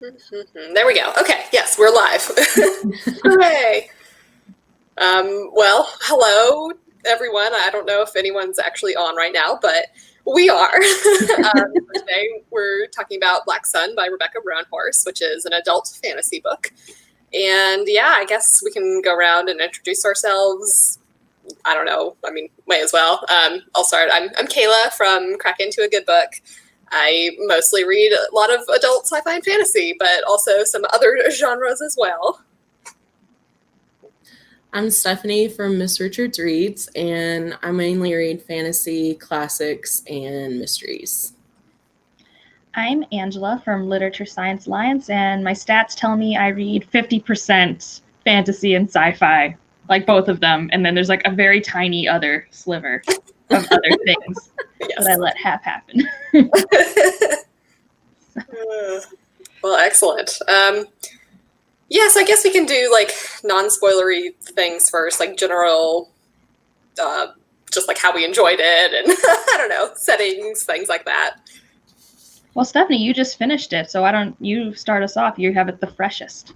There we go. Okay, yes, we're live. Hooray! Well, hello, everyone. I don't know if anyone's actually on right now, but we are. Today we're talking about Black Sun by Rebecca Roanhorse, which is an adult fantasy book. And yeah, I guess we can go around and introduce ourselves. I don't know. I mean, may as well. I'll start. I'm Kayla from Crack Into a Good Book. I mostly read a lot of adult sci-fi and fantasy, but also some other genres as well. I'm Stephanie from Miss Richards Reads, and I mainly read fantasy, classics, and mysteries. I'm Angela from Literature Science Alliance, and my stats tell me I read 50% fantasy and sci-fi, like both of them, and then there's like a very tiny other sliver of other things that I let happen. Well, excellent. Yes, I guess we can do like non-spoilery things first, like general, just like how we enjoyed it, and I don't know, settings, things like that. Well, Stephanie, you just finished it, so you start us off. You have it the freshest.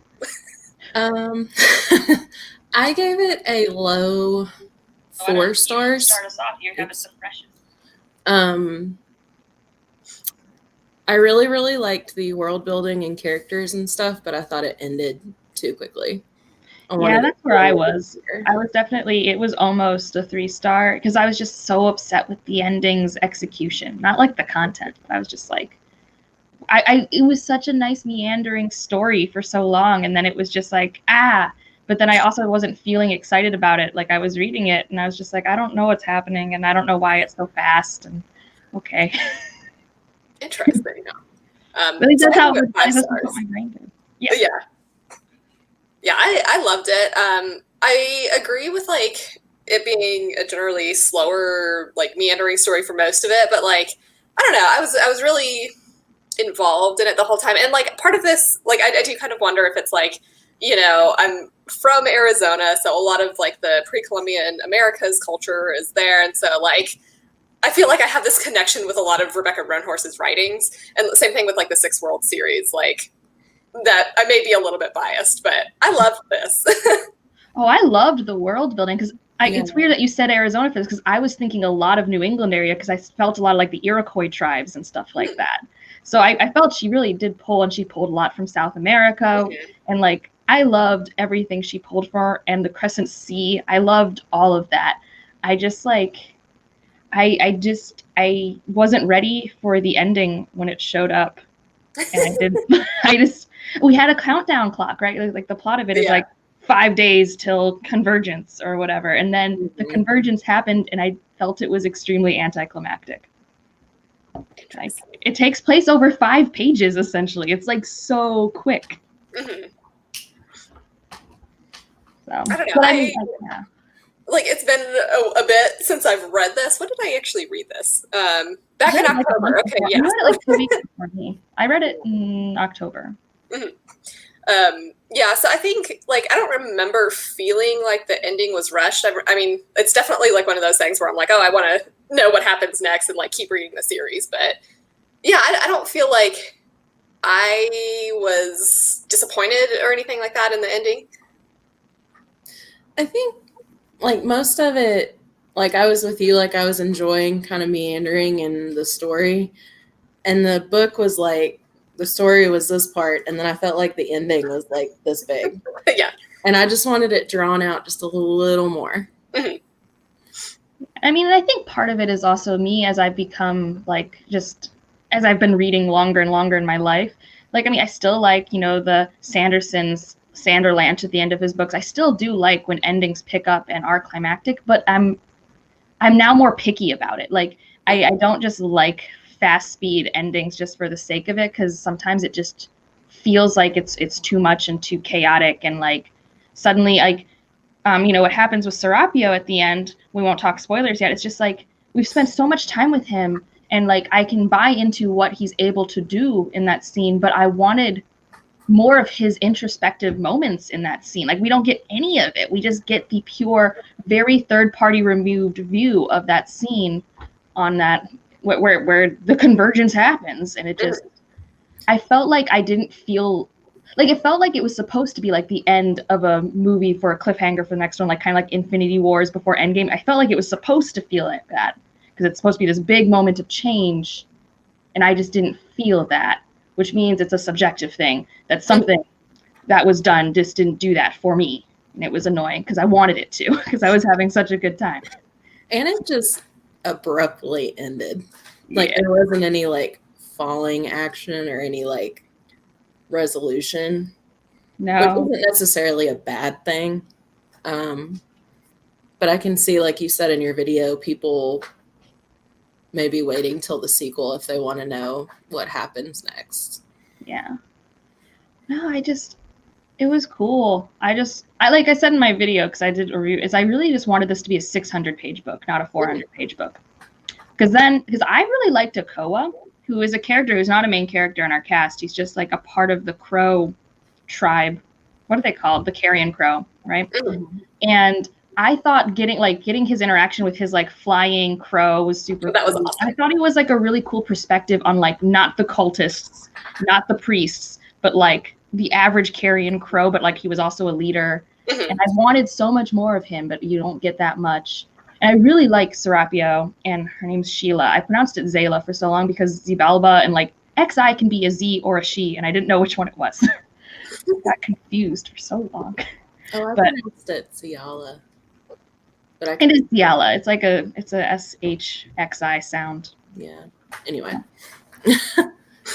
I gave it a low 4 stars. Start us off. You have it the freshest. I really liked the world building and characters and stuff, but I thought it ended too quickly. Yeah, that's where I was. I was definitely, it was almost a 3-star because I was just so upset with the ending's execution. Not like the content, but I was just like, it was such a nice meandering story for so long, and then it was just like, but then I also wasn't feeling excited about it. Like I was reading it and I was just like, I don't know what's happening and I don't know why it's so fast, and okay. Interesting. At least that's how my brain did. Yeah, I loved it. I agree with like it being a generally slower, like meandering story for most of it, but like I don't know, I was really involved in it the whole time, and like part of this, like I do kind of wonder if it's like, you know, I'm from Arizona, so a lot of like the pre-Columbian Americas culture is there, and so like I feel like I have this connection with a lot of Rebecca Roanhorse's writings, and the same thing with like the Six World series, like that I may be a little bit biased, but I loved this. Oh, I loved the world building because it's weird that you said Arizona for this because I was thinking a lot of New England area because I felt a lot of like the Iroquois tribes and stuff like that. So I felt she really did pull, and she pulled a lot from South America, and like I loved everything she pulled for, and the Crescent Sea. I loved all of that. I just like I wasn't ready for the ending when it showed up, and we had a countdown clock, right? Like the plot of it is like 5 days till convergence or whatever, and then the convergence happened, and I felt it was extremely anticlimactic. Like, it takes place over 5 pages essentially. It's like so quick. So I don't know. Like it's been a bit since I've read this. When did I actually read this? Back in October. Okay, yeah. I read it like 2 weeks before me. I read it in October. Yeah, so I think like I don't remember feeling like the ending was rushed. I mean, it's definitely like one of those things where I'm like, oh, I want to know what happens next and like keep reading the series. But yeah, I don't feel like I was disappointed or anything like that in the ending. I think like most of it, like I was with you, like I was enjoying kind of meandering in the story, and the book was like the story was this part, and then I felt like the ending was like this big. Yeah. And I just wanted it drawn out just a little more. I mean, I think part of it is also me as I've become like, just as I've been reading longer and longer in my life. Like, I mean, I still like, you know, the Sanderson's Sanderlanche at the end of his books. I still do like when endings pick up and are climactic, but I'm now more picky about it. Like, I don't just like fast speed endings just for the sake of it, because sometimes it just feels like it's too much and too chaotic, and like suddenly like you know what happens with Serapio at the end, we won't talk spoilers yet. It's just like we've spent so much time with him, and like I can buy into what he's able to do in that scene, but I wanted more of his introspective moments in that scene. Like we don't get any of it. We just get the pure, very third-party removed view of that scene on that where the convergence happens, and it just I felt like I didn't feel like it felt like it was supposed to be like the end of a movie for a cliffhanger for the next one, like kind of like Infinity Wars before Endgame. I felt like it was supposed to feel like that because it's supposed to be this big moment of change, and I just didn't feel that, which means it's a subjective thing. That something that was done just didn't do that for me, and it was annoying because I wanted it to because I was having such a good time. And it just abruptly ended. Like there wasn't any like falling action or any like resolution. No, which isn't necessarily a bad thing. But I can see, like you said in your video, people maybe waiting till the sequel if they want to know what happens next. Yeah. No, it was cool. I like I said in my video, because I did a review, is I really just wanted this to be a 600-page book, not a 400-page book. Because I really liked Okoa, who is a character who's not a main character in our cast. He's just like a part of the Crow tribe. What are they called? The Carrion Crow, right? Mm-hmm. And I thought getting his interaction with his like flying crow was super That was cool. awesome. I thought it was like a really cool perspective on like not the cultists, not the priests, but like the average carrion crow, but like he was also a leader. Mm-hmm. And I wanted so much more of him, but you don't get that much. And I really like Serapio, and her name's Sheila. I pronounced it Zayla for so long because Xibalba and like XI can be a Z or a she, and I didn't know which one it was. I got confused for so long. Oh, I But- pronounced it Ciala. But It is Ciala. It's like it's a SHXI sound. Yeah. Anyway.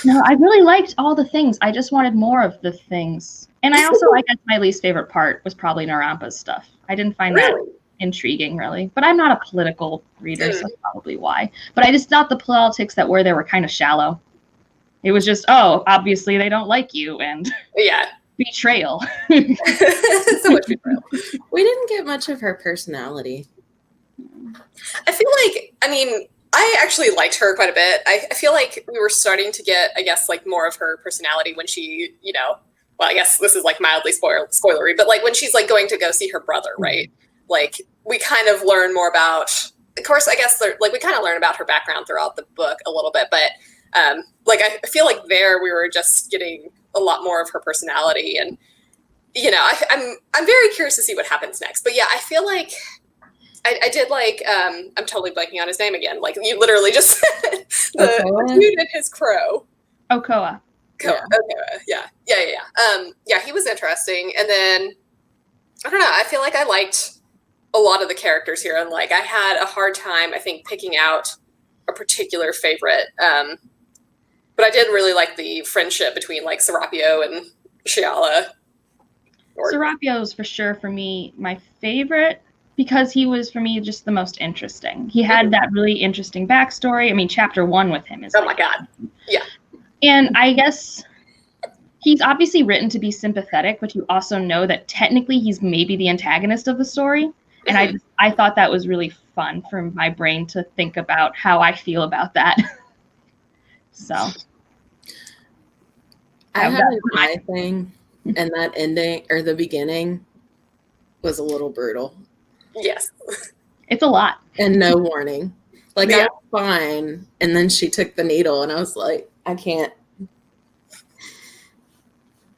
No, I really liked all the things. I just wanted more of the things. And I also, I guess my least favorite part was probably Narampa's stuff. I didn't find that intriguing, really. But I'm not a political reader, so that's probably why. But I just thought the politics that were there were kind of shallow. It was just, oh, obviously they don't like you, and Yeah. betrayal. So much betrayal. We didn't get much of her personality. I feel like, I mean, I actually liked her quite a bit. I feel like we were starting to get, I guess, like more of her personality when she, you know, well, I guess this is like mildly spoilery, but like when she's like going to go see her brother, right? Like we kind of learn more about, of course, I guess like we kind of learn about her background throughout the book a little bit, but like I feel like there we were just getting a lot more of her personality, and you know, I'm very curious to see what happens next. But yeah, I feel like I did like I'm totally blanking on his name again. Like you literally just said the dude and his crow. Okoa. Okay, yeah. Yeah, he was interesting. And then I don't know, I feel like I liked a lot of the characters here, and like I had a hard time, I think, picking out a particular favorite. But I did really like the friendship between like Serapio and Shiala. Serapio's for sure for me my favorite, because he was for me just the most interesting. He had that really interesting backstory. I mean, chapter 1 with him is my god, yeah. And I guess he's obviously written to be sympathetic, but you also know that technically he's maybe the antagonist of the story. And I thought that was really fun for my brain to think about how I feel about that. So I had an eye thing, and that ending or the beginning was a little brutal. Yes. It's a lot. And no warning. Like Yeah. I was fine, and then she took the needle, and I was like, I can't.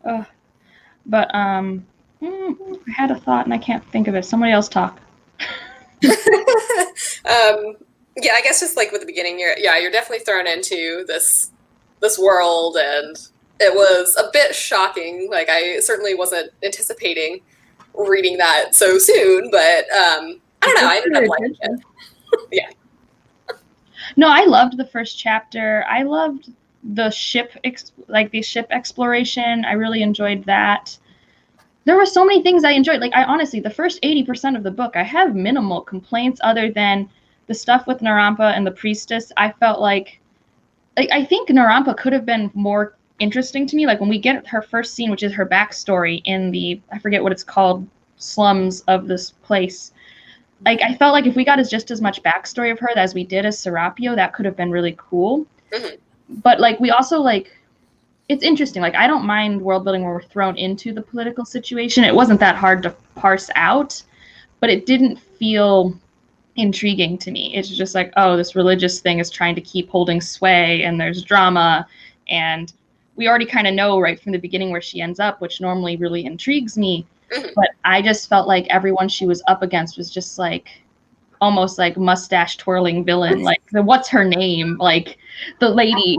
But I had a thought and I can't think of it. Somebody else talk. Yeah, I guess just like with the beginning, you're definitely thrown into this world, and it was a bit shocking. Like I certainly wasn't anticipating reading that so soon, but I don't know. I ended up liking it. Yeah. No, I loved the first chapter. I loved the ship exploration. I really enjoyed that. There were so many things I enjoyed. Like I honestly, the first 80% of the book, I have minimal complaints other than the stuff with Narampa and the priestess. I felt like I think Narampa could have been more interesting to me. Like when we get her first scene, which is her backstory in the, I forget what it's called, slums of this place. Like I felt like if we got just as much backstory of her as we did as Serapio, that could have been really cool. Mm-hmm. But like we also like, it's interesting. Like I don't mind world building where we're thrown into the political situation. It wasn't that hard to parse out, but it didn't feel intriguing to me. It's just like, oh, this religious thing is trying to keep holding sway, and there's drama, and we already kind of know right from the beginning where she ends up, which normally really intrigues me. But I just felt like everyone she was up against was just like almost like mustache twirling villain. Like, what's her name? Like the lady,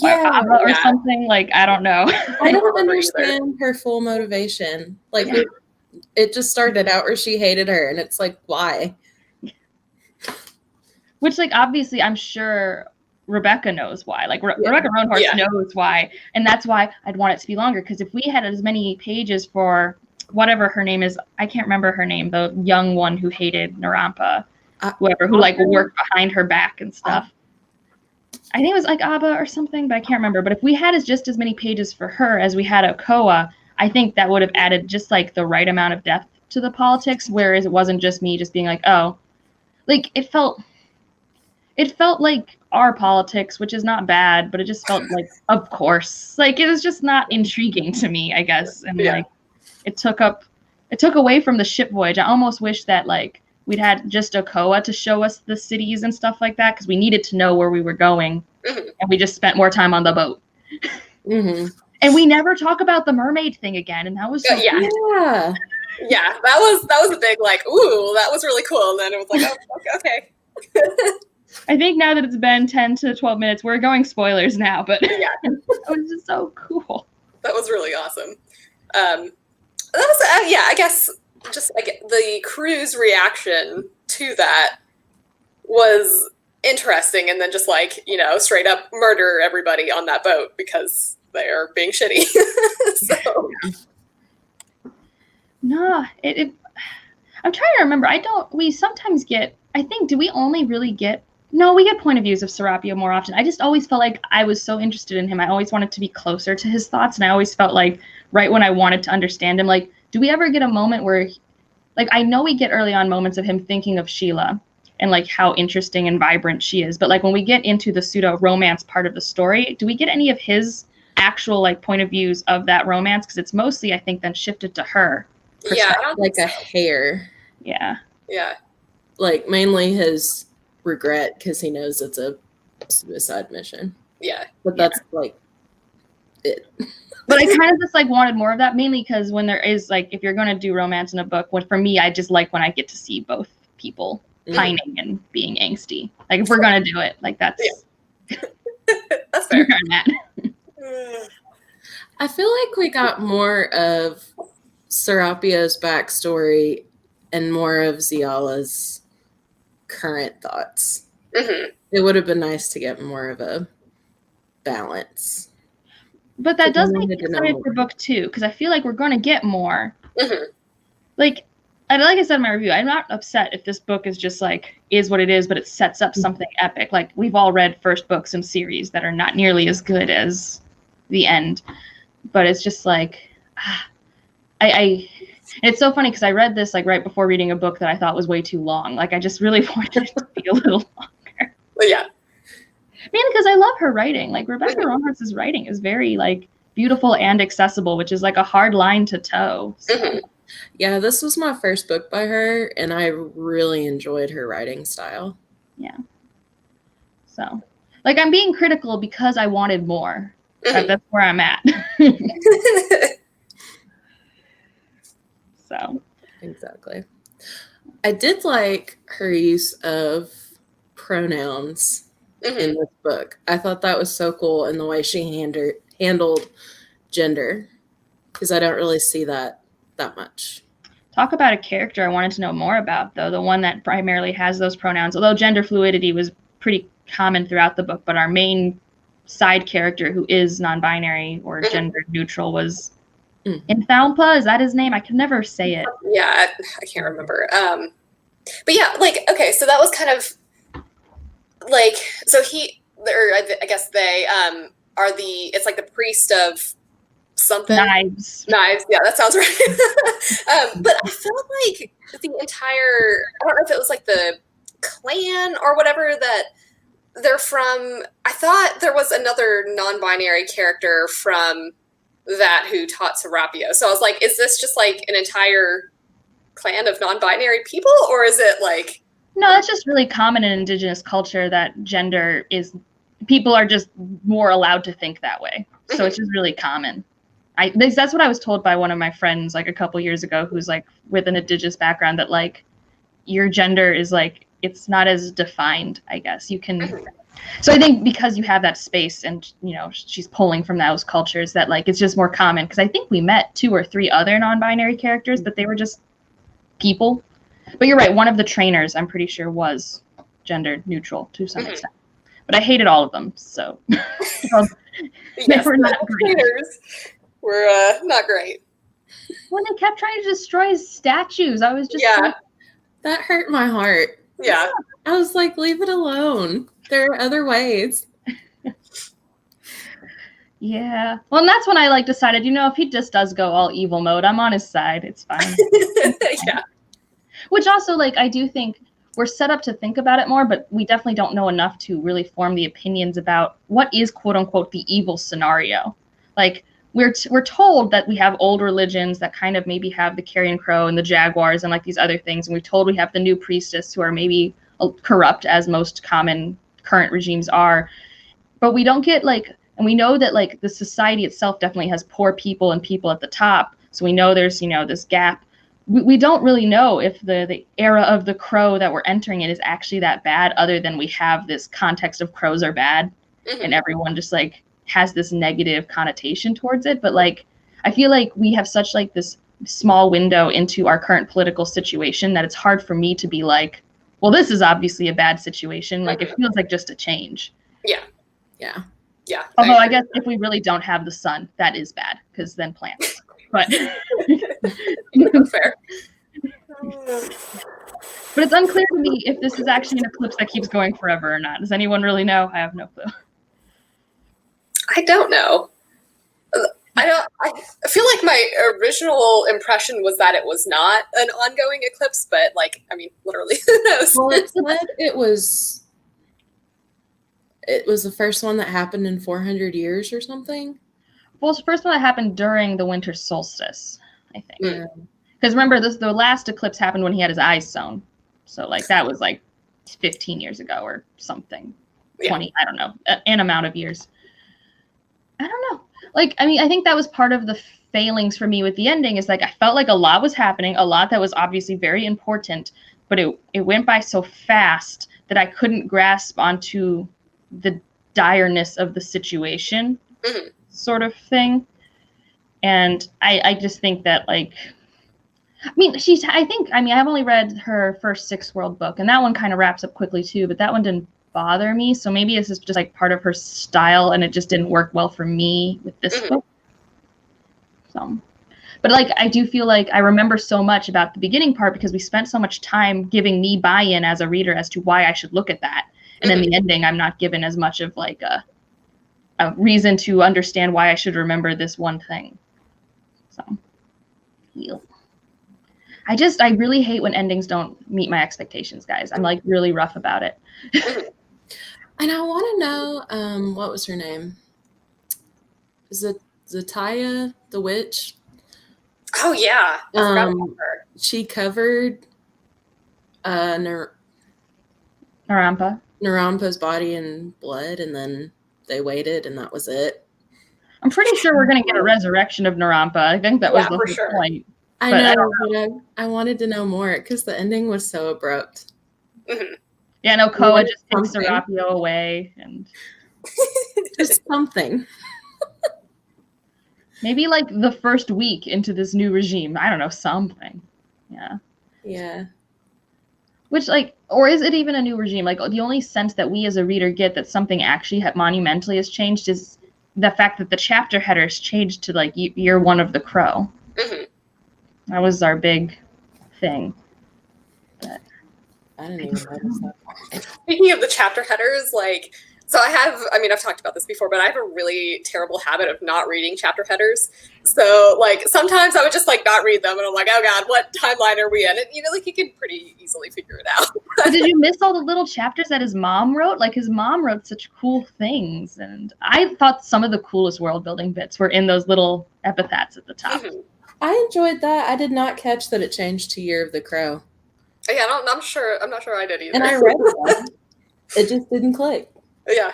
or something. Like, I don't know. I don't understand her full motivation. Like, it just started out where she hated her, and it's like, why? Which, like, obviously, I'm sure Rebecca knows why. Like, Rebecca Roanhorse knows why, and that's why I'd want it to be longer. Because if we had as many pages for whatever her name is, I can't remember her name, the young one who hated Narampa, whoever, who like worked behind her back and stuff. I think it was like Abba or something, but I can't remember. But if we had just as many pages for her as we had Okoa, I think that would have added just like the right amount of depth to the politics, whereas it wasn't just me just being like, oh, like it felt like our politics, which is not bad, but it just felt like, of course, like it was just not intriguing to me, I guess. And like, it took away from the ship voyage. I almost wish that like we'd had just Okoa to show us the cities and stuff like that, because we needed to know where we were going, and we just spent more time on the boat. And we never talk about the mermaid thing again, and that was so cool. Yeah, that was a big like, ooh, that was really cool. And then it was like, oh, okay. I think now that it's been 10 to 12 minutes, we're going spoilers now, but it was just so cool. That was really awesome. That was, I guess just like the crew's reaction to that was interesting, and then just like, straight up murder everybody on that boat because they are being shitty. So. No, I'm trying to remember. We sometimes get, I think, do we only really get, no, we get point of views of Serapio more often. I just always felt like I was so interested in him. I always wanted to be closer to his thoughts, and I always felt like right when I wanted to understand him, like, do we ever get a moment where, like, I know we get early on moments of him thinking of Sheila and like how interesting and vibrant she is, but like when we get into the pseudo romance part of the story, do we get any of his actual like point of views of that romance? Because it's mostly, I think, then shifted to her. Yeah, like a hair. Yeah. Like mainly his regret because he knows it's a suicide mission. Yeah. But that's like it. But I kind of just like wanted more of that, mainly because when there is like, if you're going to do romance in a book, for me, I just like when I get to see both people pining and being angsty. Like if we're going to do it, like that's that's fair. Where I'm at. I feel like we got more of Serapio's backstory and more of Ziala's current thoughts. It would have been nice to get more of a balance. But that does make me excited for book 2, because I feel like we're going to get more. Like I said in my review, I'm not upset if this book is just like, is what it is, but it sets up something epic. Like we've all read first books in series that are not nearly as good as the end. But it's just like, it's so funny because I read this like right before reading a book that I thought was way too long. Like I just really wanted it to be a little longer. Yeah. Mainly because I love her writing. Like Rebecca Roanhorse's writing is very like beautiful and accessible, which is like a hard line to toe. So. Yeah, this was my first book by her, and I really enjoyed her writing style. Yeah. So, like, I'm being critical because I wanted more. That's where I'm at. So. Exactly. I did like her use of pronouns in this book. I thought that was so cool, and the way she handled gender, because I don't really see that much. Talk about a character I wanted to know more about, though, the one that primarily has those pronouns, although gender fluidity was pretty common throughout the book, but our main side character who is non-binary or gender neutral was Inthalpa. Is that his name? I can never say it. Yeah, I can't remember. But yeah, like, okay, so that was kind of like, so I guess they are it's like the priest of something. Knives. Yeah, that sounds right. But I felt like the entire, I don't know if it was like the clan or whatever that they're from. I thought there was another non-binary character from that who taught Serapio. So I was like, is this just like an entire clan of non-binary people, or is it like? No, that's just really common in Indigenous culture that gender is, people are just more allowed to think that way. So it's just really common. That's what I was told by one of my friends like a couple years ago, who's like with an indigenous background, that like your gender is like, it's not as defined, I guess. You can. So I think because you have that space and, you know, she's pulling from those cultures, that like it's just more common. Because I think we met 2 or 3 other non-binary characters, but they were just people. But you're right. One of the trainers, I'm pretty sure, was gender neutral to some extent. But I hated all of them. So they were not great. Trainers were not great. When they kept trying to destroy his statues, I was just like, that hurt my heart. Yeah. I was like, leave it alone. There are other ways. Yeah. Well, and that's when I like decided, you know, if he just does go all evil mode, I'm on his side. It's fine. Yeah. Which also, like, I do think we're set up to think about it more, but we definitely don't know enough to really form the opinions about what is, quote unquote, the evil scenario. Like, we're told that we have old religions that kind of maybe have the carrion crow and the jaguars and like these other things, and we're told we have the new priestess who are maybe corrupt, as most common current regimes are, but we don't get like, and we know that like the society itself definitely has poor people and people at the top, so we know there's, you know, this gap. We don't really know if the era of the crow that we're entering in is actually that bad, other than we have this context of crows are bad, and everyone just like has this negative connotation towards it. But like, I feel like we have such like this small window into our current political situation that it's hard for me to be like, well, this is obviously a bad situation. Like, it feels like just a change. Yeah. Yeah. Yeah. Although I guess if we really don't have the sun, that is bad, because then plants. But fair. But it's unclear to me if this is actually an eclipse that keeps going forever or not. Does anyone really know? I have no clue. I don't know. I feel like my original impression was that it was not an ongoing eclipse, but like, I mean, literally, who knows? Well, it said it was the first one that happened in 400 years or something. Well, it's the first one that happened during the winter solstice, I think. Because remember, the last eclipse happened when he had his eyes sewn. So like that was like 15 years ago or something. 20, I don't know, an amount of years. I don't know. Like, I mean, I think that was part of the failings for me with the ending, is like I felt like a lot was happening, a lot that was obviously very important, but it went by so fast that I couldn't grasp onto the direness of the situation, sort of thing. And I just think that, like, I mean, I've only read her first Six World book, and that one kind of wraps up quickly too, but that one didn't bother me. So maybe this is just like part of her style, and it just didn't work well for me with this book. So, but like, I do feel like I remember so much about the beginning part because we spent so much time giving me buy-in as a reader as to why I should look at that. And in the ending, I'm not given as much of like a reason to understand why I should remember this one thing. So, I really hate when endings don't meet my expectations, guys. I'm like really rough about it. And I want to know, what was her name? Is it Zataya the witch? Oh yeah, I forgot about her. She covered Narampa's body in blood, and then they waited, and that was it. I'm pretty sure we're going to get a resurrection of Narampa. I think that was the whole point. I know, but I wanted to know more because the ending was so abrupt. Yeah, no, Koa just takes Serapio away, and just something. Maybe like the first week into this new regime. I don't know, something. Yeah. Which, like, or is it even a new regime? Like, the only sense that we as a reader get that something actually monumentally has changed is the fact that the chapter headers changed to like year 1 of the Crow. That was our big thing. But I didn't even notice that. Speaking of the chapter headers, like, so I've talked about this before, but I have a really terrible habit of not reading chapter headers. So, like, sometimes I would just, like, not read them, and I'm like, oh, God, what timeline are we in? And, you know, like, you can pretty easily figure it out. But did you miss all the little chapters that his mom wrote? Like, his mom wrote such cool things, and I thought some of the coolest world-building bits were in those little epithets at the top. I enjoyed that. I did not catch that it changed to Year of the Crow. Yeah, I'm not sure I did either. And I read it. It just didn't click. Yeah.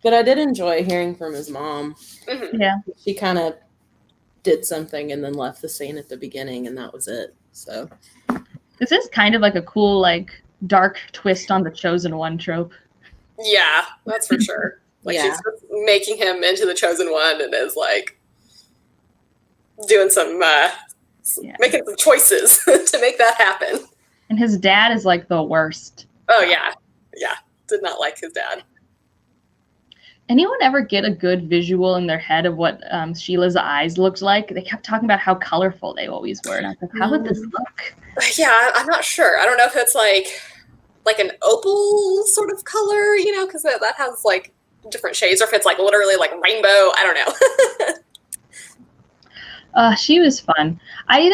But I did enjoy hearing from his mom. Mhm. Yeah. She kind of did something and then left the scene at the beginning, and that was it. So This is kind of like a cool, like, dark twist on the Chosen One trope. Yeah, that's for sure. Like, Yeah. she's just making him into the chosen one and is like doing some making some choices to make that happen. And his dad is like the worst. Oh yeah. Did not like his dad. Anyone ever get a good visual in their head of what Sheila's eyes looked like? They kept talking about how colorful they always were, and I was like, how would this look? Yeah, I'm not sure. I don't know if it's like an opal sort of color, you know, because that has like different shades, or if it's like literally like rainbow. I don't know. She was fun. I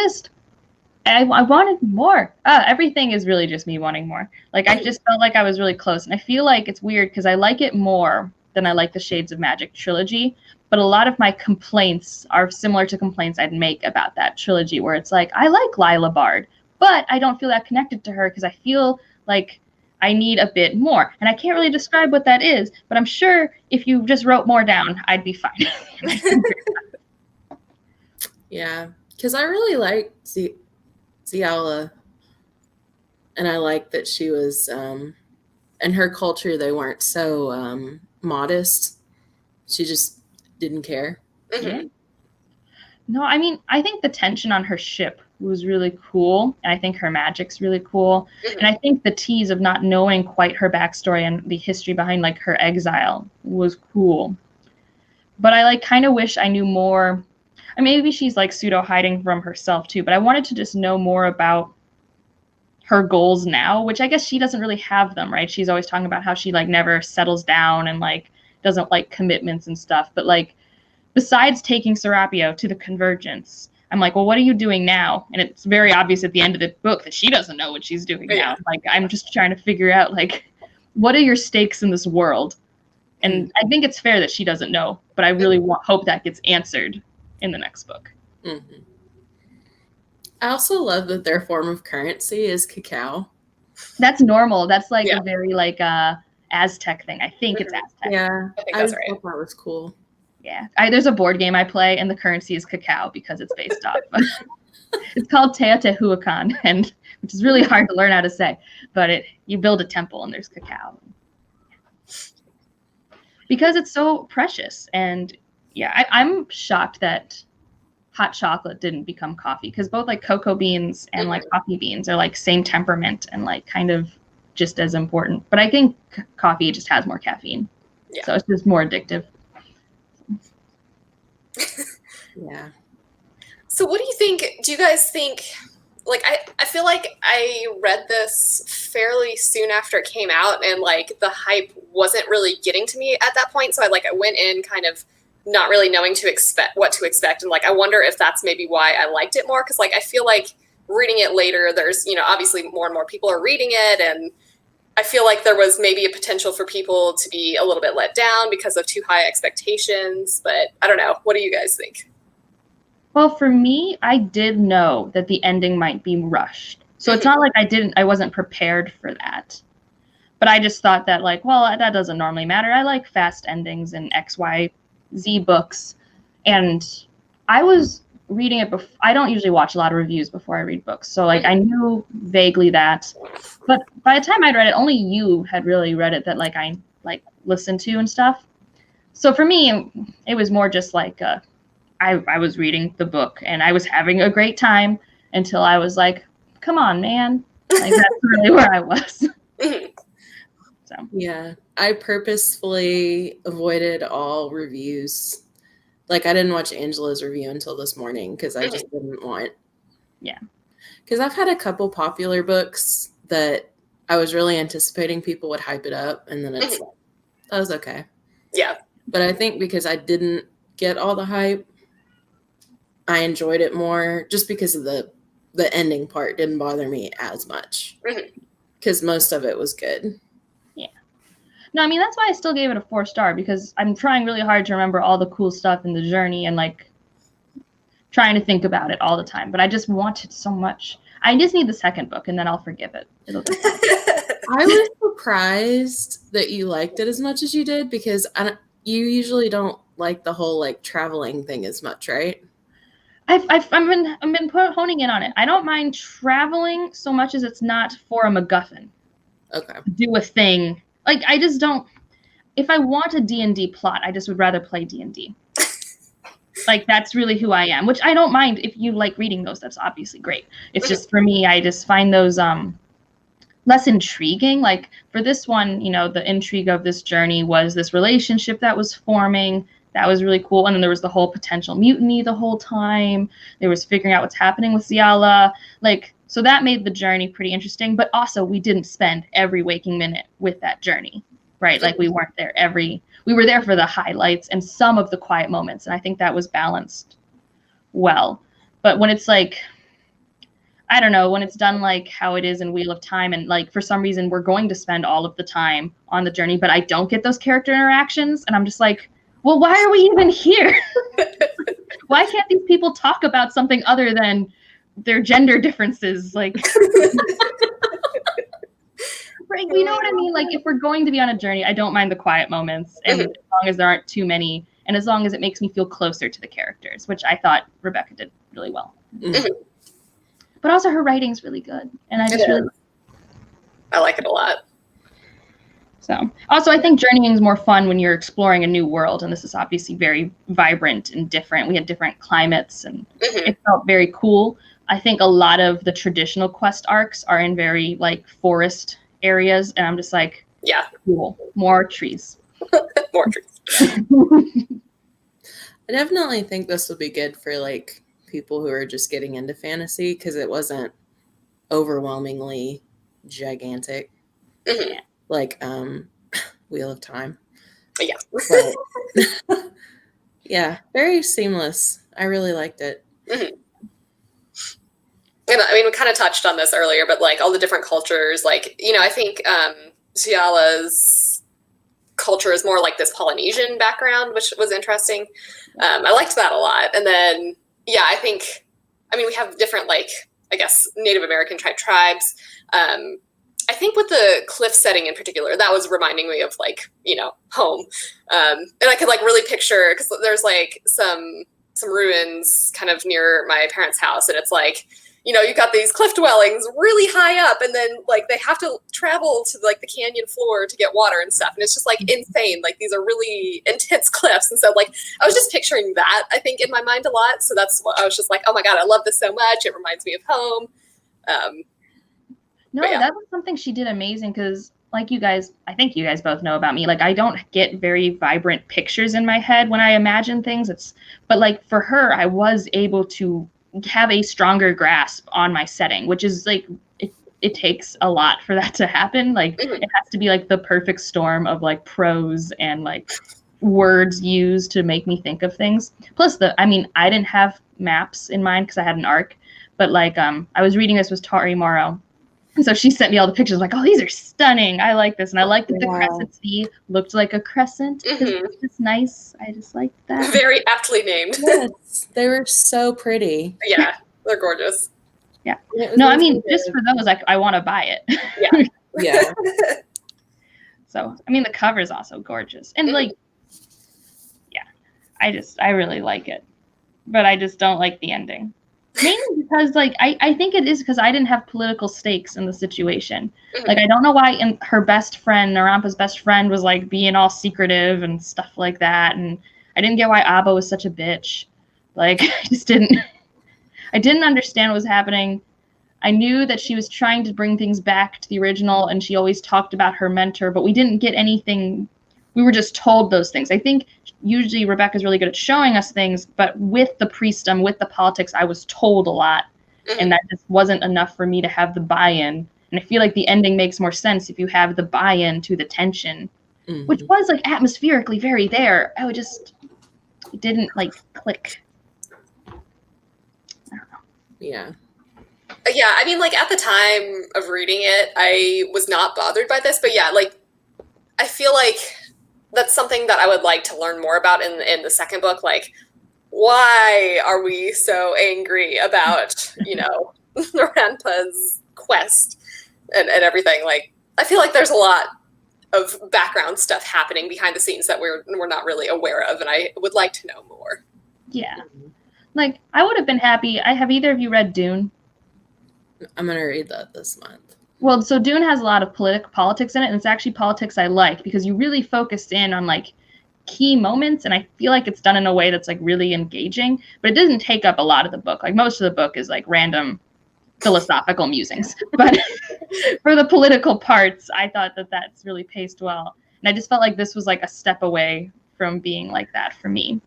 wanted more. Everything is really just me wanting more. Like, I just felt like I was really close. And I feel like it's weird because I like it more than I like the Shades of Magic trilogy. But a lot of my complaints are similar to complaints I'd make about that trilogy, where it's like, I like Lila Bard, but I don't feel that connected to her because I feel like I need a bit more. And I can't really describe what that is, but I'm sure if you just wrote more down, I'd be fine. yeah, because I really like Ziala, and I like that she was in her culture, they weren't so modest. She just didn't care. Mhm. Yeah. No, I mean, I think the tension on her ship was really cool, and I think her magic's really cool. Mhm. And I think the tease of not knowing quite her backstory and the history behind like her exile was cool. But I like kind of wish I knew more. And maybe she's like pseudo hiding from herself too, but I wanted to just know more about her goals now, which I guess she doesn't really have them, right? She's always talking about how she like never settles down and like doesn't like commitments and stuff. But like, besides taking Serapio to the Convergence, I'm like, well, what are you doing now? And it's very obvious at the end of the book that she doesn't know what she's doing now. Like, I'm just trying to figure out like, what are your stakes in this world? And I think it's fair that she doesn't know, but I really hope that gets answered in the next book. Mm-hmm. I also love that their form of currency is cacao. That's normal. That's like a very like Aztec thing. I think it's Aztec. Yeah, I think I that's just right. thought that was cool. Yeah. There's a board game I play, and the currency is cacao because it's based off. It's called Teotihuacan, and which is really hard to learn how to say. But you build a temple, and there's cacao. Because it's so precious. And yeah, I'm shocked that hot chocolate didn't become coffee, because both like cocoa beans and like coffee beans are like same temperament and like kind of just as important. But I think coffee just has more caffeine. Yeah. So it's just more addictive. Yeah. So what do you think? Do you guys think, like, I feel like I read this fairly soon after it came out, and like the hype wasn't really getting to me at that point. So I went in kind of not really knowing what to expect. And like, I wonder if that's maybe why I liked it more. Cause like, I feel like reading it later, there's, you know, obviously more and more people are reading it. And I feel like there was maybe a potential for people to be a little bit let down because of too high expectations, but I don't know. What do you guys think? Well, for me, I did know that the ending might be rushed. So it's not like I wasn't prepared for that. But I just thought that like, well, that doesn't normally matter. I like fast endings in XYZ books. And I was reading it before. I don't usually watch a lot of reviews before I read books. So like, I knew vaguely that. But by the time I'd read it, only you had really read it that like I like listened to and stuff. So for me, it was more just like I was reading the book and I was having a great time until I was like, come on, man. Like, that's really where I was. So Yeah, I purposefully avoided all reviews. Like, I didn't watch Angela's review until this morning because I just didn't want. Yeah. Because I've had a couple popular books that I was really anticipating people would hype it up, and then that was okay. Yeah. But I think because I didn't get all the hype, I enjoyed it more just because of the ending part didn't bother me as much because most of it was good. Yeah. No, I mean, that's why I still gave it a 4-star, because I'm trying really hard to remember all the cool stuff in the journey and like trying to think about it all the time. But I just want it so much. I just need the second book and then I'll forgive it. It'll be fine. I was surprised that you liked it as much as you did because you usually don't like the whole like traveling thing as much, right? I've been honing in on it. I don't mind traveling so much as it's not for a MacGuffin. Okay. Do a thing. Like, I just don't. If I want a D&D plot, I just would rather play D&D. Like, that's really who I am, which I don't mind if you like reading those. That's obviously great. It's just, for me, I just find those less intriguing. Like, for this one, you know, the intrigue of this journey was this relationship that was forming. That was really cool. And then there was the whole potential mutiny the whole time. There was figuring out what's happening with Ciala. Like, so that made the journey pretty interesting. But also, we didn't spend every waking minute with that journey, right? Like, we weren't there we were there for the highlights and some of the quiet moments. And I think that was balanced well. But when it's like, I don't know, when it's done like how it is in Wheel of Time, and like for some reason we're going to spend all of the time on the journey, but I don't get those character interactions, and I'm just like, well, why are we even here? Why can't these people talk about something other than their gender differences? Like, right, you know what I mean? Like, if we're going to be on a journey, I don't mind the quiet moments, and as long as there aren't too many, and as long as it makes me feel closer to the characters, which I thought Rebecca did really well. But also her writing's really good, and I just really I like it a lot. So also I think journeying is more fun when you're exploring a new world, and this is obviously very vibrant and different. We had different climates, and it felt very cool. I think a lot of the traditional quest arcs are in very like forest areas, and I'm just like, yeah, cool, more trees. More trees. I definitely think this would be good for like people who are just getting into fantasy, because it wasn't overwhelmingly gigantic like Wheel of Time. Yeah. But, yeah, very seamless. I really liked it. And I mean, we kind of touched on this earlier, but like all the different cultures, like, you know, I think Ciala's culture is more like this Polynesian background, which was interesting. I liked that a lot. And then, yeah, I mean, we have different, like, I guess, Native American tribes. I think with the cliff setting in particular, that was reminding me of like, you know, home. And I could like really picture, because there's like some ruins kind of near my parents' house, and it's like, you know, you got these cliff dwellings really high up, and then like they have to travel to like the canyon floor to get water and stuff, and it's just like insane. Like these are really intense cliffs, and so like I was just picturing that, I think, in my mind a lot. So that's what I was just like, oh my god, I love this so much. It reminds me of home. No, yeah. That was something she did amazing, because like you guys, I think you guys both know about me, like I don't get very vibrant pictures in my head when I imagine things. But like for her, I was able to have a stronger grasp on my setting, which is like, it takes a lot for that to happen. Like it has to be like the perfect storm of like prose and like words used to make me think of things. Plus I mean, I didn't have maps in mind because I had an arc, but like I was reading this with Tari Morrow. And so she sent me all the pictures, like, oh, these are stunning. I like this. And I liked that the crescent sea looked like a crescent. It's just nice. I just liked that. Very aptly named. Yes, they were so pretty. Yeah, they're gorgeous. Yeah. No, I mean, just for those, I want to buy it. Yeah. Yeah. So, I mean, the cover is also gorgeous. And, like, yeah, I really like it. But I just don't like the ending. Mainly because, like, I think it is because I didn't have political stakes in the situation. Like, I don't know why her best friend, Narampa's best friend, was, like, being all secretive and stuff like that. And I didn't get why Abba was such a bitch. Like, I didn't understand what was happening. I knew that she was trying to bring things back to the original, and she always talked about her mentor, but we didn't get anything. We were just told those things. I think usually Rebecca's really good at showing us things, but with the priestdom, with the politics, I was told a lot, and that just wasn't enough for me to have the buy-in. And I feel like the ending makes more sense if you have the buy-in to the tension, which was like atmospherically very there. It didn't like click. I don't know. Yeah. Yeah, I mean, like at the time of reading it, I was not bothered by this, but yeah, like I feel like that's something that I would like to learn more about in the second book. Like, why are we so angry about, you know, Narampa's quest and everything? Like, I feel like there's a lot of background stuff happening behind the scenes that we're not really aware of, and I would like to know more. Yeah. Like, I would have been happy. Have either of you read Dune? I'm going to read that this month. Well, so Dune has a lot of politics in it, and it's actually politics I like, because you really focused in on, like, key moments, and I feel like it's done in a way that's, like, really engaging, but it doesn't take up a lot of the book. Like, most of the book is, like, random philosophical musings. But for the political parts, I thought that that's really paced well. And I just felt like this was, like, a step away from being like that for me.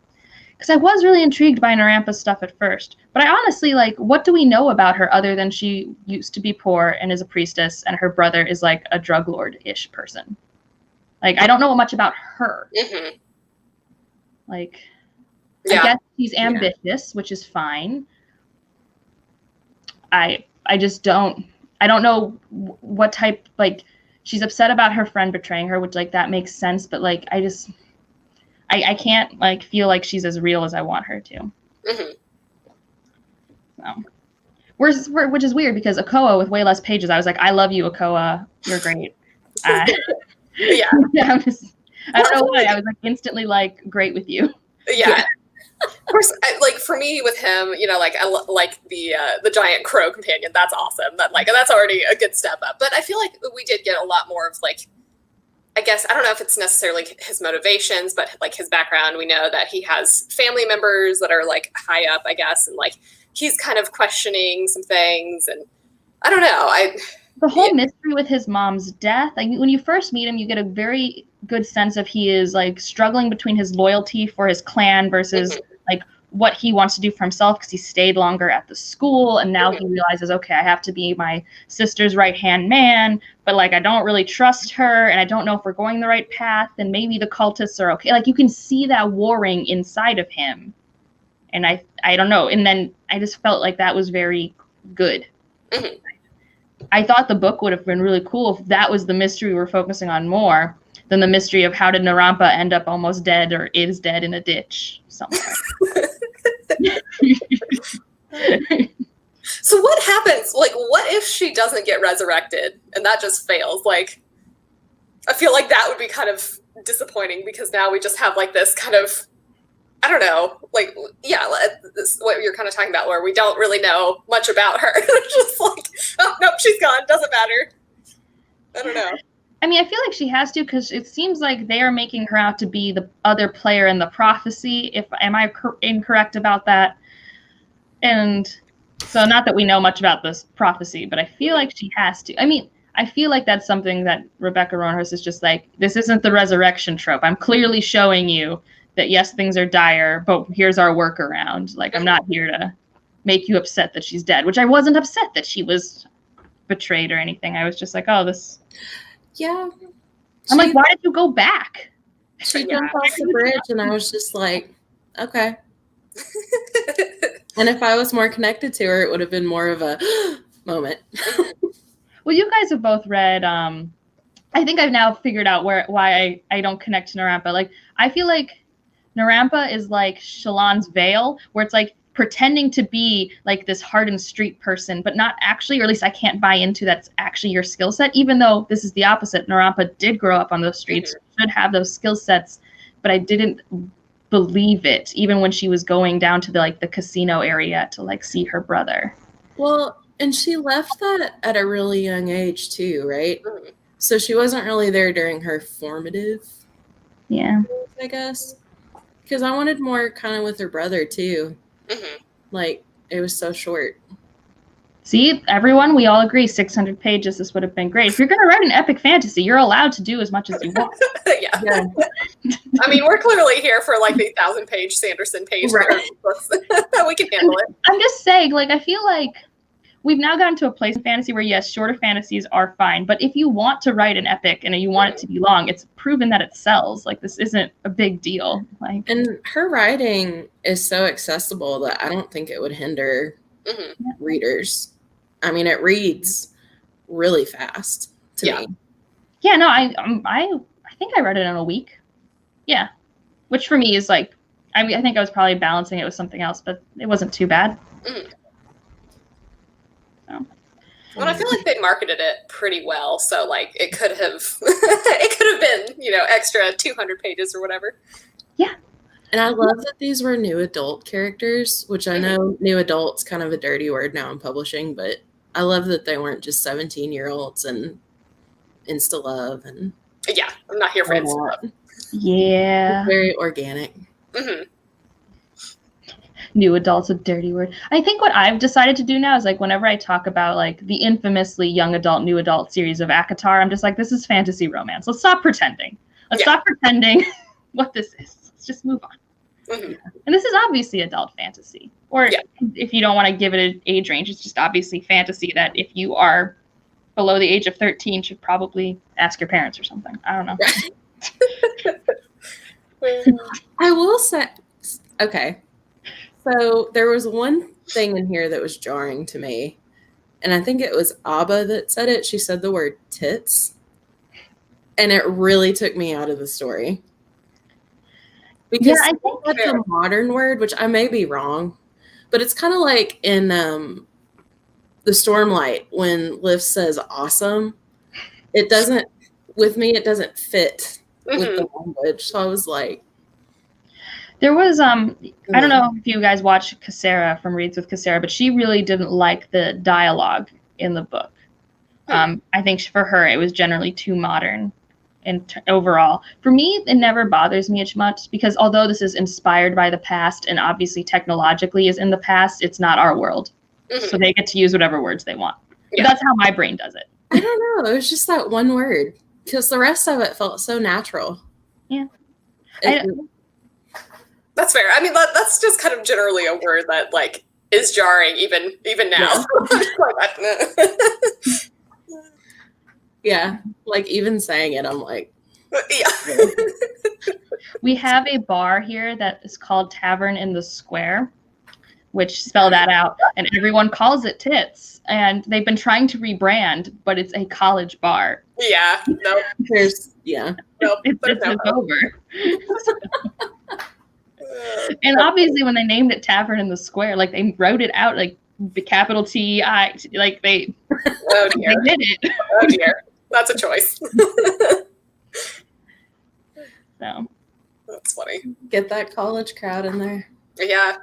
Because I was really intrigued by Narampa's stuff at first. But I honestly, like, what do we know about her other than she used to be poor and is a priestess, and her brother is, like, a drug lord-ish person? Like, I don't know much about her. Mm-hmm. Like, Yeah. I guess she's ambitious, which is fine. I just don't know what type, like, she's upset about her friend betraying her, which, like, that makes sense, but, like, I can't, like, feel like she's as real as I want her to. Mm-hmm. So, which is weird, because Okoa, with way less pages, I was like, I love you, Okoa. You're great. Yeah. I don't know why. I was, like, instantly, like, great with you. Yeah. Of course, like, for me with him, you know, like, I like the giant crow companion. That's awesome. That's already a good step up. But I feel like we did get a lot more of, like, I guess, I don't know if it's necessarily his motivations, but, like, his background. We know that he has family members that are, like, high up, I guess, and, like, he's kind of questioning some things, and I don't know. The whole mystery with his mom's death, like, when you first meet him, you get a very good sense of he is, like, struggling between his loyalty for his clan versus like what he wants to do for himself, because he stayed longer at the school, and now he realizes, okay, I have to be my sister's right-hand man, but, like, I don't really trust her, and I don't know if we're going the right path, and maybe the cultists are okay. Like, you can see that warring inside of him, and I don't know. And then I just felt like that was very good. Mm-hmm. I thought the book would have been really cool if that was the mystery we were focusing on more than the mystery of how did Narampa end up almost dead or is dead in a ditch somewhere. So what happens? Like, what if she doesn't get resurrected and that just fails? Like, I feel like that would be kind of disappointing, because now we just have, like, this kind of, I don't know, like, yeah, this, what you're kind of talking about, where we don't really know much about her. Just like, oh, nope, she's gone. Doesn't matter. I don't know. I mean, I feel like she has to, because it seems like they are making her out to be the other player in the prophecy. Am I incorrect about that? And so, not that we know much about this prophecy, but I feel like she has to. I mean, I feel like that's something that Rebecca Roanhorse is just like, this isn't the resurrection trope. I'm clearly showing you that, yes, things are dire, but here's our workaround. Like, I'm not here to make you upset that she's dead, which I wasn't upset that she was betrayed or anything. I was just like, oh, this... Yeah. I'm like, why did you go back? She jumped off the bridge, and I was just like, okay. And if I was more connected to her, it would have been more of a moment. Well, you guys have both read, I think I've now figured out why I don't connect to Narampa. Like, I feel like Narampa is like Shallan's Veil, where it's like pretending to be like this hardened street person, but not actually, or at least I can't buy into that's actually your skill set, even though this is the opposite. Narampa did grow up on those streets, should have those skill sets, but I didn't believe it, even when she was going down to the casino area to, like, see her brother. Well, and she left that at a really young age too, right? So she wasn't really there during her formative years, I guess. Because I wanted more kind of with her brother too. Like, it was so short. See, everyone, we all agree 600 pages, this would have been great. If you're going to write an epic fantasy, you're allowed to do as much as you want. Yeah. I mean, we're clearly here for, like, the 1,000-page Sanderson page. Right. We can handle it. I'm just saying, like, I feel like we've now gotten to a place in fantasy where, yes, shorter fantasies are fine. But if you want to write an epic and you want it to be long, it's proven that it sells. Like, this isn't a big deal. Like, and her writing is so accessible that I don't think it would hinder readers. I mean, it reads really fast to me. Yeah, no, I think I read it in a week. Yeah, which for me is like, I mean, I think I was probably balancing it with something else, but it wasn't too bad. So. Well, I feel like they marketed it pretty well, so like it could have it could have been, you know, extra 200 pages or whatever. Yeah. And I love that these were new adult characters, which I know new adult's kind of a dirty word now in publishing, but I love that they weren't just 17-year-olds and insta love and Yeah, I'm not here for insta love. Yeah. It's very organic. Mm-hmm. New adult's a dirty word. I think what I've decided to do now is like whenever I talk about like the infamously young adult, new adult series of ACOTAR, I'm just like, this is fantasy romance. Let's stop pretending. Let's stop pretending what this is. Let's just move on. Mm-hmm. And this is obviously adult fantasy. Or if you don't want to give it an age range, it's just obviously fantasy that if you are below the age of 13 should probably ask your parents or something. I don't know. I will say, okay. So there was one thing in here that was jarring to me, and I think it was Abba that said it. She said the word tits, and it really took me out of the story. Because I think that's a modern word, which I may be wrong, but it's kind of like in the Stormlight when Liv says awesome. It doesn't, with me, it doesn't fit with the language. So I was like, there was I don't know if you guys watch Cassera from Reads with Cassera, but she really didn't like the dialogue in the book. I think for her it was generally too modern and overall. For me, it never bothers me as much because although this is inspired by the past and obviously technologically is in the past, it's not our world. So they get to use whatever words they want. But that's how my brain does it. I don't know. It was just that one word because the rest of it felt so natural. Yeah. That's fair. I mean, that's just kind of generally a word that like is jarring even now. Yeah, like even saying it, I'm like, yeah. We have a bar here that is called Tavern in the Square, which spell that out, and everyone calls it Tits. And they've been trying to rebrand, but it's a college bar. Yeah. Nope. Nope. It's over. And obviously when they named it Tavern in the Square, like they wrote it out like the capital T-I, like they, oh dear. They did it. Oh dear. That's a choice. So that's funny. Get that college crowd in there. Yeah.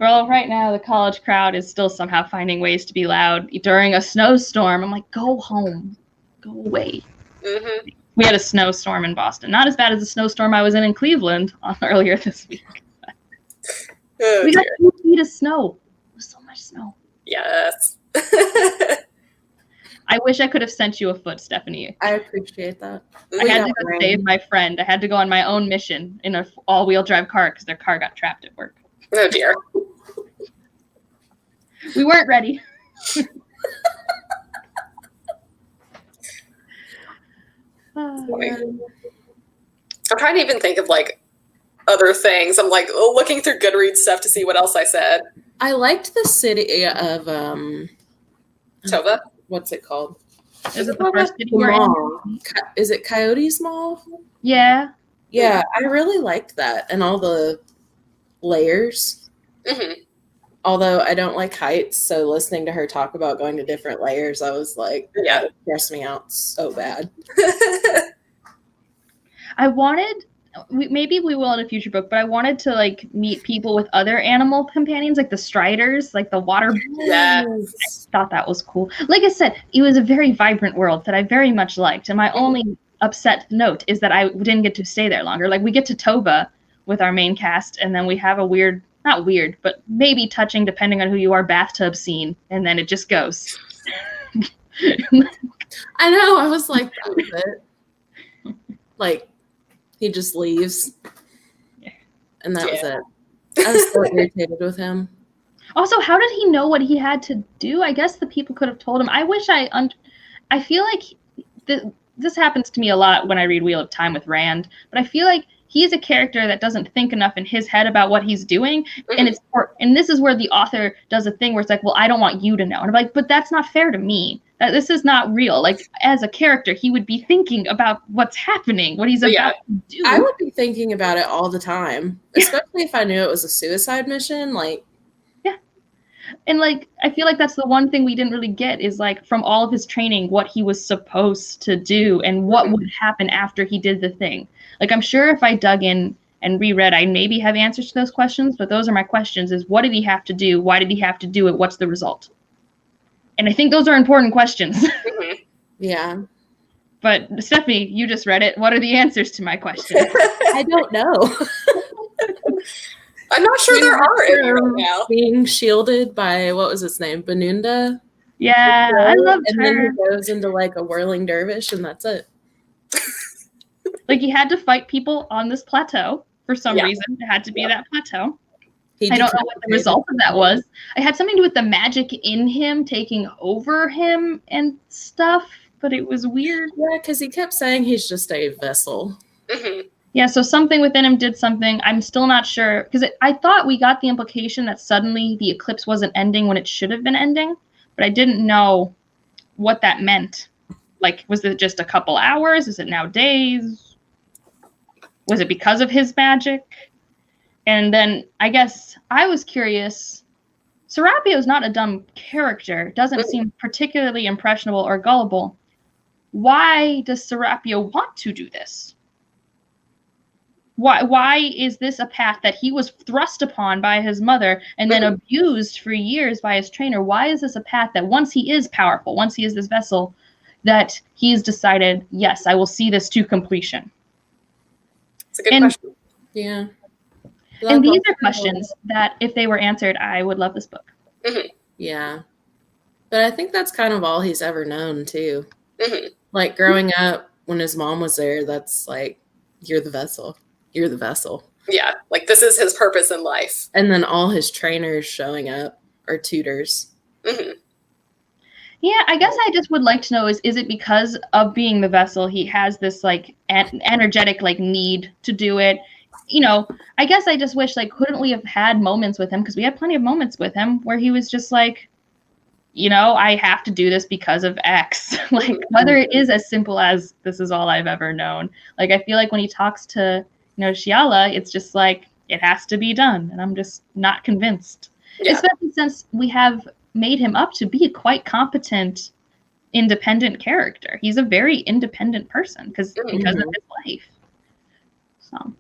Well, right now the college crowd is still somehow finding ways to be loud during a snowstorm. I'm like, go home. Go away. Mm-hmm. We had a snowstorm in Boston. Not as bad as the snowstorm I was in Cleveland earlier this week. Oh, we got 2 feet of snow. It was so much snow. Yes. I wish I could have sent you a foot, Stephanie. I appreciate that. I had to go save my friend. I had to go on my own mission in an all-wheel drive car because their car got trapped at work. Oh dear. We weren't ready. Funny. I'm trying to even think of like other things. I'm like looking through Goodreads stuff to see what else I said. I liked the city of Tova. What's it called? Is it the first city we're in? Is it Coyotes Mall? Yeah. Yeah, I really liked that and all the layers. Mm-hmm. Although I don't like heights, so listening to her talk about going to different layers, I was like, that would stress me out so bad. I wanted, maybe we will in a future book, but I wanted to like meet people with other animal companions, like the striders, like the water. Yes. I thought that was cool. Like I said, it was a very vibrant world that I very much liked. And my only upset note is that I didn't get to stay there longer. Like we get to Toba with our main cast, and then we have a weird, not weird, but maybe touching, depending on who you are, bathtub scene, and then it just goes. I know. I was like, that was it. Like, he just leaves. Yeah. And that was it. I was so irritated with him. Also, how did he know what he had to do? I guess the people could have told him. I wish I feel like this happens to me a lot when I read Wheel of Time with Rand, but I feel like he's a character that doesn't think enough in his head about what he's doing. Mm-hmm. And this is where the author does a thing where it's like, well, I don't want you to know. And I'm like, but that's not fair to me. This is not real. Like, as a character, he would be thinking about what's happening, what he's about to do. I would be thinking about it all the time, especially if I knew it was a suicide mission. Like, yeah. And like, I feel like that's the one thing we didn't really get is like from all of his training, what he was supposed to do and what would happen after he did the thing. Like, I'm sure if I dug in and reread, I maybe have answers to those questions, but those are my questions is what did he have to do? Why did he have to do it? What's the result? And I think those are important questions. Yeah. But Stephanie, you just read it. What are the answers to my questions? I don't know. I'm not sure there are any right now. Being shielded by, what was his name? Benunda? Yeah, I loved and her. then he goes into like a whirling dervish and that's it. Like he had to fight people on this plateau for some reason. It had to be that plateau. I don't know what the result of that was. It had something to do with the magic in him taking over him and stuff, but it was weird. Yeah, because he kept saying he's just a vessel. Yeah, so something within him did something. I'm still not sure because I thought we got the implication that suddenly the eclipse wasn't ending when it should have been ending, but I didn't know what that meant. Like, was it just a couple hours? Is it now days? Was it because of his magic? And then I guess I was curious. Serapio's not a dumb character. Doesn't seem particularly impressionable or gullible. Why does Serapio want to do this? Why is this a path that he was thrust upon by his mother and then abused for years by his trainer? Why is this a path that once he is powerful, once he is this vessel, that he's decided, yes, I will see this to completion? It's a good question. Yeah. And these are questions that, if they were answered, I would love this book. Yeah. But I think that's kind of all he's ever known, too. Like, growing up, when his mom was there, that's like, you're the vessel. You're the vessel. Yeah, like, this is his purpose in life. And then all his trainers showing up are tutors. Yeah, I guess I just would like to know, is it because of being the vessel, he has this, like, energetic, like, need to do it? You know, I guess I just wish, like, couldn't we have had moments with him? Because we had plenty of moments with him where he was just like, you know, I have to do this because of X. Like, whether it is as simple as this is all I've ever known. Like, I feel like when he talks to, you know, Shiala, it's just like, it has to be done. And I'm just not convinced. Yeah. Especially since we have made him up to be a quite competent, independent character. He's a very independent person because of his life. So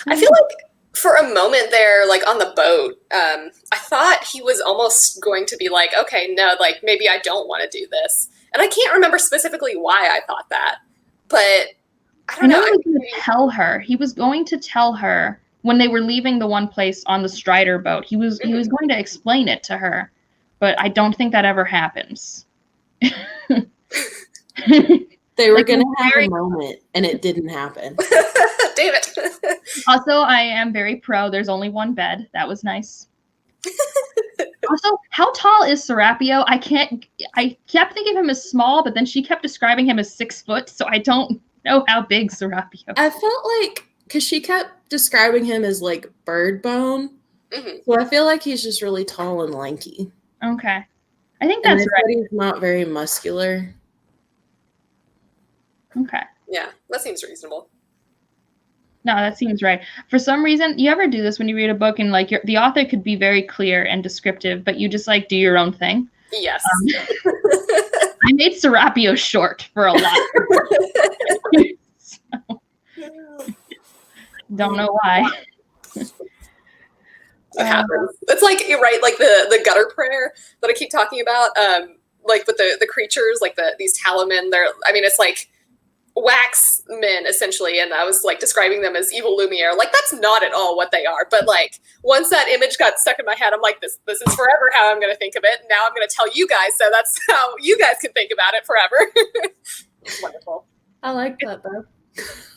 I feel like for a moment there, like on the boat, I thought he was almost going to be like, okay, no, like maybe I don't want to do this. And I can't remember specifically why I thought that, but I don't know. He was going to tell her. He was going to tell her when they were leaving the one place on the Strider boat. He was going to explain it to her, but I don't think that ever happens. They were going to have a moment, and it didn't happen. Damn it. Also, I am very pro. There's only one bed. That was nice. Also, how tall is Serapio? I kept thinking of him as small, but then she kept describing him as 6 foot, so I don't know how big Serapio is. I felt like, because she kept describing him as, like, bird bone, so I feel like he's just really tall and lanky. Okay. I think that's right. He's not very muscular. Okay. Yeah, that seems reasonable. No, that seems right. For some reason, you ever do this when you read a book and like the author could be very clear and descriptive, but you just like do your own thing? Yes. I made Serapio short for a lot. So, don't know why. It happens. It's like, you're right, like the gutter prayer that I keep talking about, like with the creatures, like these talisman, it's like wax men essentially, and I was like describing them as evil Lumiere. Like, that's not at all what they are, but like once that image got stuck in my head, I'm like, this is forever how I'm going to think of it. And now I'm going to tell you guys, so that's how you guys can think about it forever. It's wonderful. I like that though.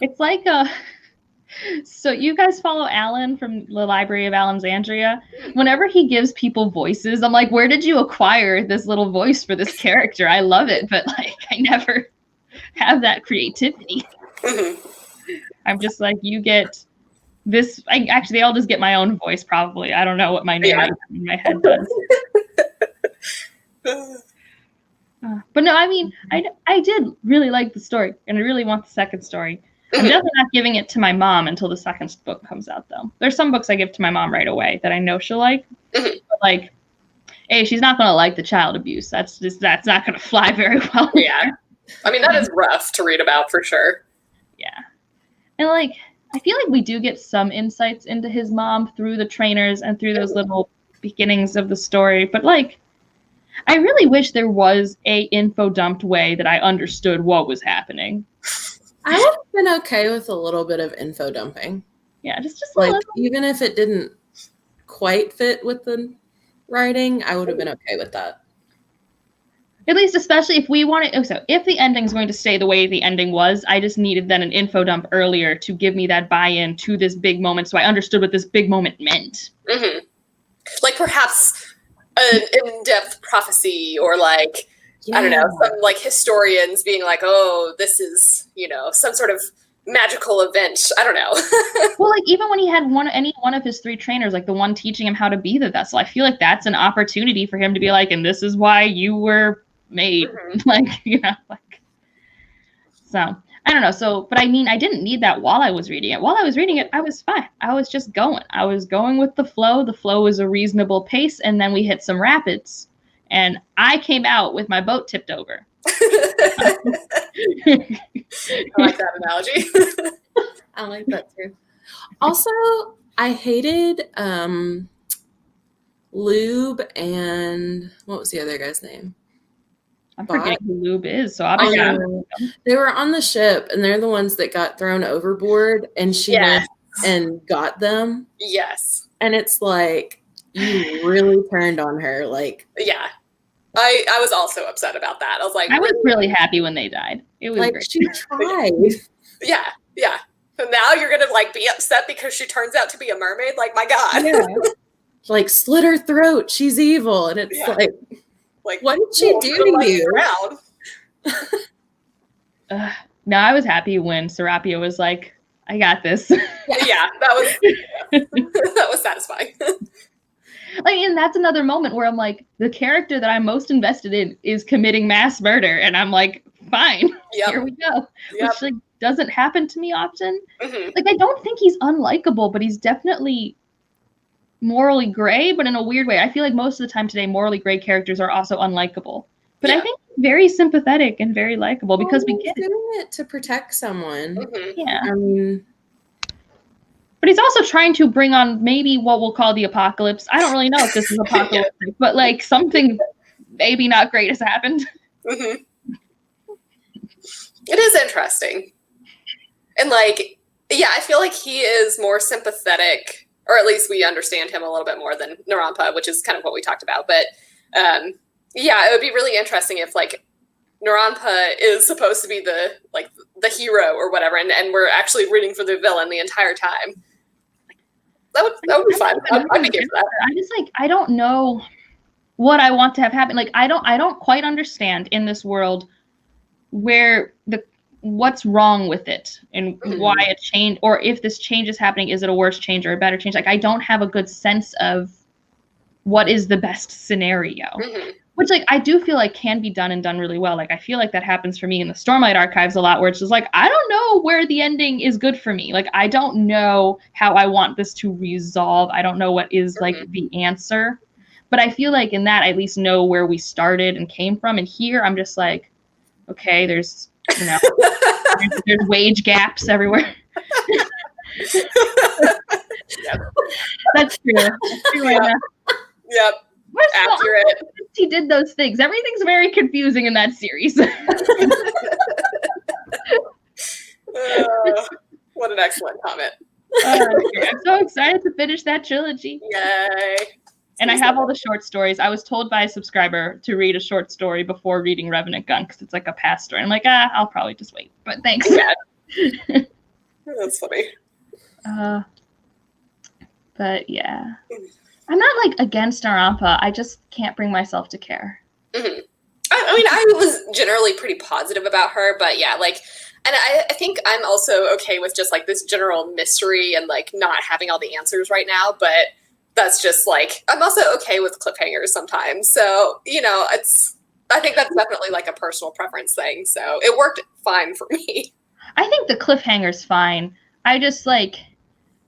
It's like so you guys follow Alan from the Library of Alexandria. Whenever he gives people voices, I'm like, where did you acquire this little voice for this character? I love it, but like I never have that creativity. I'm just like, you get this. They all just get my own voice probably. I don't know what my name in my head does. But no, I mean, I did really like the story, and I really want the second story. I'm definitely not giving it to my mom until the second book comes out, though. There's some books I give to my mom right away that I know she'll like. But like, hey, she's not going to like the child abuse. That's not going to fly very well. Yeah. I mean, that is rough to read about for sure. Yeah. And like, I feel like we do get some insights into his mom through the trainers and through those little beginnings of the story. But like, I really wish there was a info dumped way that I understood what was happening. I would have been okay with a little bit of info dumping. Yeah, just like little. Even if it didn't quite fit with the writing, I would have been okay with that. At least, especially if we wanted. So, if the ending's going to stay the way the ending was, I just needed then an info dump earlier to give me that buy-in to this big moment, so I understood what this big moment meant. Mm-hmm. Like perhaps an in-depth prophecy, or like I don't know, some like historians being like, "Oh, this is some sort of magical event." I don't know. Well, like even when he had any one of his 3 trainers, like the one teaching him how to be the vessel, I feel like that's an opportunity for him to be like, "And this is why you were made." Mm-hmm. Like so I don't know. So, but I mean, I didn't need that while I was reading it. While I was reading it, I was fine. I was just going. I was going with the flow. The flow was a reasonable pace, and then we hit some rapids, and I came out with my boat tipped over. I like that analogy. I like that too. Also, I hated Lube and what was the other guy's name? I'm forgetting who Lube is, so obviously they were on the ship, and they're the ones that got thrown overboard, and she went and got them. Yes. And it's like, you really turned on her. Like, yeah. I was also upset about that. I was like, I was really happy when they died. It was like great. She tried. Yeah. And now you're gonna like be upset because she turns out to be a mermaid. Like, my God. Yeah. Like, slit her throat. She's evil, and it's like, what did she do to you? No, I was happy when Serapia was like, "I got this." Yeah, that was satisfying. Like, and that's another moment where I'm like, the character that I'm most invested in is committing mass murder, and I'm like, fine, here we go. Which like doesn't happen to me often. Mm-hmm. Like, I don't think he's unlikable, but he's definitely morally gray, but in a weird way. I feel like most of the time today, morally gray characters are also unlikable. But I think very sympathetic and very likable because we get doing it to protect someone. Mm-hmm. Yeah. I mean, but he's also trying to bring on maybe what we'll call the apocalypse. I don't really know if this is apocalyptic, but like something maybe not great has happened. Mm-hmm. It is interesting. And like, yeah, I feel like he is more sympathetic, or at least we understand him a little bit more than Narampa, which is kind of what we talked about. But yeah, it would be really interesting if like Narampa is supposed to be the hero or whatever, and we're actually rooting for the villain the entire time. That would be fun. I'd be good for that. I don't know what I want to have happen. Like I don't quite understand in this world where what's wrong with it and why a change, or if this change is happening, is it a worse change or a better change? Like I don't have a good sense of what is the best scenario. Mm-hmm. Which, like, I do feel like can be done and done really well. Like, I feel like that happens for me in the Stormlight Archives a lot, where it's just like, I don't know where the ending is good for me. Like, I don't know how I want this to resolve. I don't know what is, like, the answer. But I feel like in that, I at least know where we started and came from. And here, I'm just like, okay, there's, there's wage gaps everywhere. That's true. Yep. Accurate. He did those things. Everything's very confusing in that series. What an excellent comment. I'm so excited to finish that trilogy. Yay. And I have all the short stories. I was told by a subscriber to read a short story before reading Revenant Gun because it's like a past story. I'm like, I'll probably just wait. But thanks. Yeah. That's funny. But yeah. I'm not like against Narampa. I just can't bring myself to care. Mm-hmm. I mean, I was generally pretty positive about her, but yeah, like, and I think I'm also okay with just like this general mystery and like not having all the answers right now, but that's just like, I'm also okay with cliffhangers sometimes. So, I think that's definitely like a personal preference thing. So it worked fine for me. I think the cliffhanger's fine. I just like,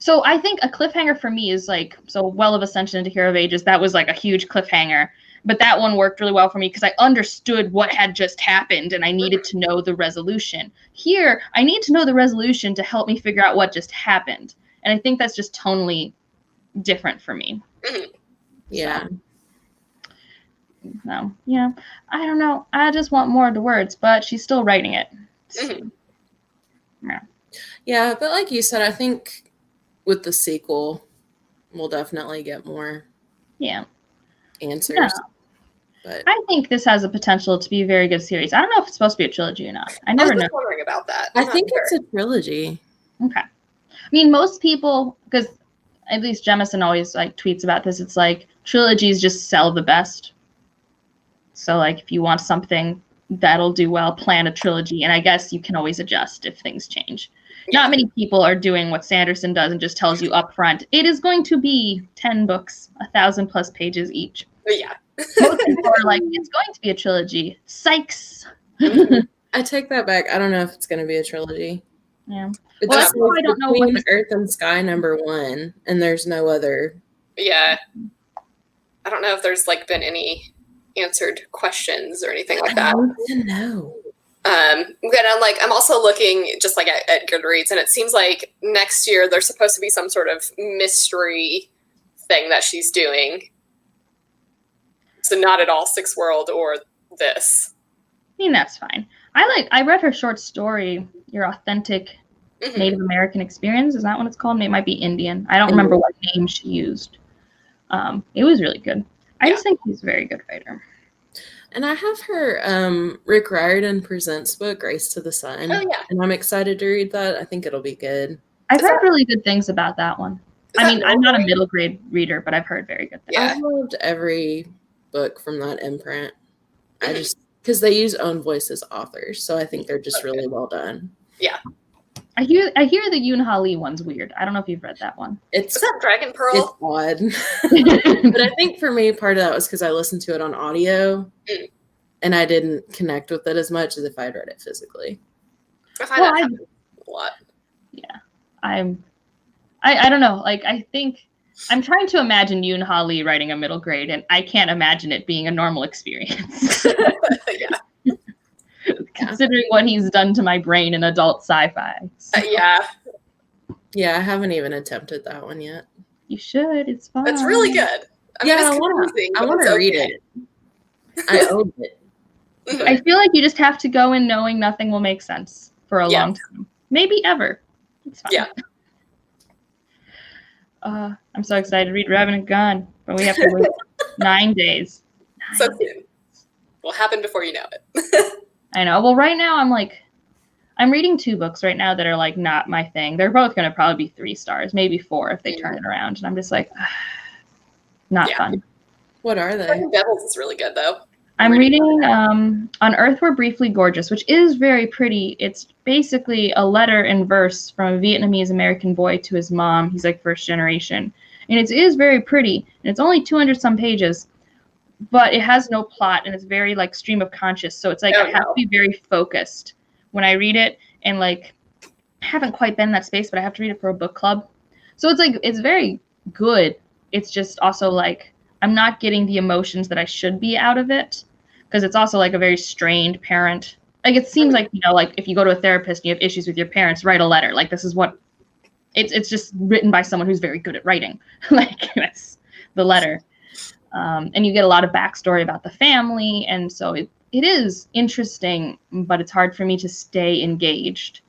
so I think a cliffhanger for me is like, so Well of Ascension into Hero of Ages, that was like a huge cliffhanger. But that one worked really well for me because I understood what had just happened and I needed to know the resolution. Here, I need to know the resolution to help me figure out what just happened. And I think that's just tonally different for me. Yeah. So, yeah, I don't know. I just want more of the words, but she's still writing it. So, Yeah, but like you said, I think with the sequel, we'll definitely get more answers. Yeah. But I think this has a potential to be a very good series. I don't know if it's supposed to be a trilogy or not. I never know. I was wondering about that. I think it's a trilogy. Okay. I mean, most people, because at least Jemison always like tweets about this, it's like trilogies just sell the best. So like if you want something that'll do well, plan a trilogy. And I guess you can always adjust if things change. Yeah. Not many people are doing what Sanderson does and just tells you up front, it is going to be 10 books, 1,000+ pages each. Yeah. Most people are like, it's going to be a trilogy. Sykes. I take that back. I don't know if it's going to be a trilogy. Yeah. It's Well, that's why I don't know what Earth and Sky #1, and there's no other. Yeah. I don't know if there's like been any answered questions or anything like that. No. I'm also looking just like at Goodreads, and it seems like next year there's supposed to be some sort of mystery thing that she's doing. So not at all Six World or this. I mean, that's fine. I read her short story, Your Authentic Native American Experience. Is that what it's called? It might be Indian. I don't remember what name she used. It was really good. I just think she's a very good writer. And I have her Rick Riordan Presents book, Grace to the Sun. Oh, yeah. And I'm excited to read that. I think it'll be good. I've heard really good things about that one. I mean, I'm not a middle grade reader, but I've heard very good things. Yeah. I loved every book from that imprint. I just, because they use own voice as authors, so I think they're just really well done. Yeah. I hear the Yoon Ha Lee one's weird. I don't know if you've read that one. Is that Dragon Pearl? It's odd. But I think for me, part of that was because I listened to it on audio, and I didn't connect with it as much as if I had read it physically. I find that happens a lot. Yeah. I don't know. Like, I think I'm trying to imagine Yoon Ha Lee writing a middle grade, and I can't imagine it being a normal experience. Yeah. Considering what he's done to my brain in adult sci-fi. So. Yeah. Yeah, I haven't even attempted that one yet. You should. It's fun. It's really good. I want to read it. I own it. I feel like you just have to go in knowing nothing will make sense for a long time. Maybe ever. It's fine. Yeah. I'm so excited to read Revenant Gun, but we have to wait 9 days. So soon. Will happen before you know it. I know. Well, right now I'm reading 2 books right now that are like not my thing. They're both going to probably be 3 stars, maybe 4 if they turn it around. And I'm just like, not fun. What are they? Devils is really good though. I'm reading On Earth We're Briefly Gorgeous, which is very pretty. It's basically a letter in verse from a Vietnamese American boy to his mom. He's like first generation. And it is very pretty. And it's only 200 some pages, but it has no plot and it's very like stream of conscious. So it's like I have to be very focused when I read it. And like, I haven't quite been in that space, but I have to read it for a book club. So it's like, it's very good. It's just also like, I'm not getting the emotions that I should be out of it. Because it's also like a very strained parent. Like it seems like, you know, like if you go to a therapist and you have issues with your parents, write a letter. Like this is what it's just written by someone who's very good at writing. Like that's the letter. And you get a lot of backstory about the family. And so it is interesting, but it's hard for me to stay engaged.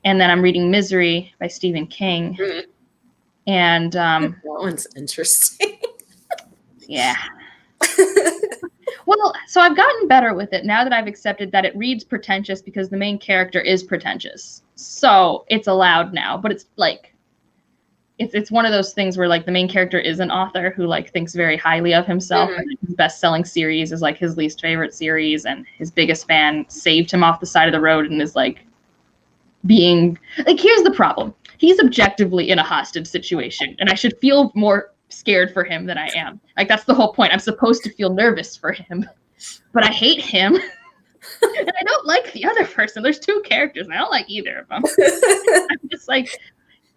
And then I'm reading Misery by Stephen King. Mm-hmm. And that one's interesting. Yeah. Well, so I've gotten better with it now that I've accepted that it reads pretentious because the main character is pretentious. So it's allowed now, but it's like, it's one of those things where like the main character is an author who like thinks very highly of himself. Mm-hmm. And his best-selling series is like his least favorite series, and his biggest fan saved him off the side of the road and is like being like, here's the problem. He's objectively in a hostage situation, and I should feel more scared for him than I am. Like that's the whole point. I'm supposed to feel nervous for him, but I hate him. And I don't like the other person. There's 2 characters and I don't like either of them. I'm just like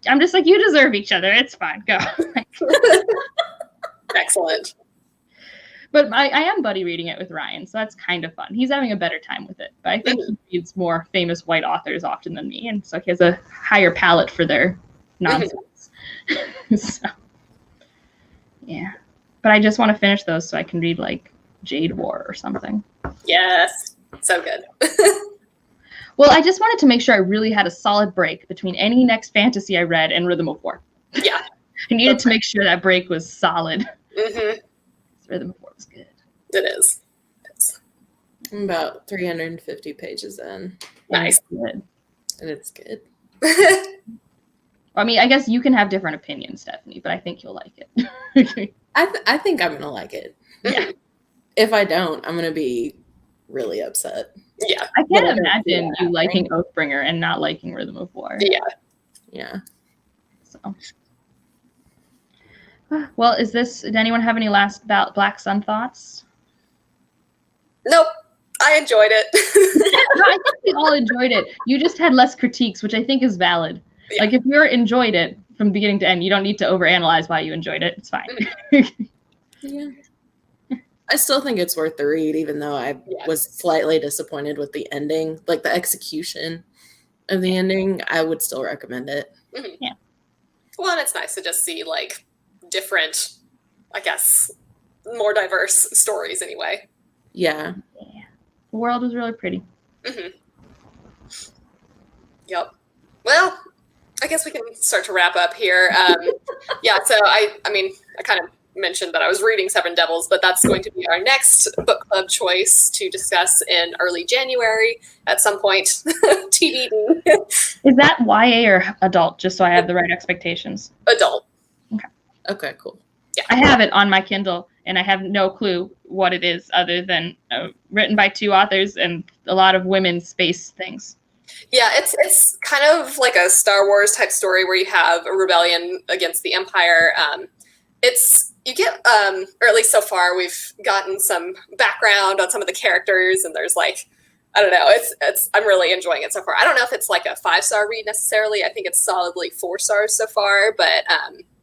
you deserve each other. It's fine. Go. Excellent. But I am buddy reading it with Ryan, so that's kind of fun. He's having a better time with it. But I think he reads more famous white authors often than me, and so he has a higher palate for their nonsense. So, yeah. But I just want to finish those so I can read like Jade War or something. Yes. So good. Well, I just wanted to make sure I really had a solid break between any next fantasy I read and Rhythm of War. Yeah. I needed to make sure that break was solid. Mm-hmm. Rhythm of War was good. It is. I'm about 350 pages in. Nice. Good. And it's good. I mean, I guess you can have different opinions, Stephanie, but I think you'll like it. I think I'm going to like it. Yeah. If I don't, I'm going to be really upset. Yeah. I can't imagine you liking Oathbringer and not liking Rhythm of War. Yeah. Yeah. So. Well, did anyone have any last Black Sun thoughts? Nope. I enjoyed it. No, I think we all enjoyed it. You just had less critiques, which I think is valid. Yeah. Like, if you enjoyed it from beginning to end, you don't need to overanalyze why you enjoyed it. It's fine. Yeah. I still think it's worth the read, even though I was slightly disappointed with the ending. Like, the execution of the ending, I would still recommend it. Mm-hmm. Yeah. Well, and it's nice to just see, like, different, I guess, more diverse stories anyway. Yeah. The world was really pretty. Mm-hmm. Yep. Well, I guess we can start to wrap up here. Yeah, so I mean, I kind of mentioned that I was reading Seven Devils, but that's going to be our next book club choice to discuss in early January at some point. TBD. Is that YA or adult, just so I have the right expectations? Adult. Okay, cool. Yeah. I have it on my Kindle, and I have no clue what it is other than written by 2 authors and a lot of women's space things. Yeah, it's kind of like a Star Wars type story where you have a rebellion against the Empire. You get, or at least so far, we've gotten some background on some of the characters, and there's like, I don't know, I'm really enjoying it so far. I don't know if it's like a 5-star read necessarily. I think it's solidly 4 stars so far, but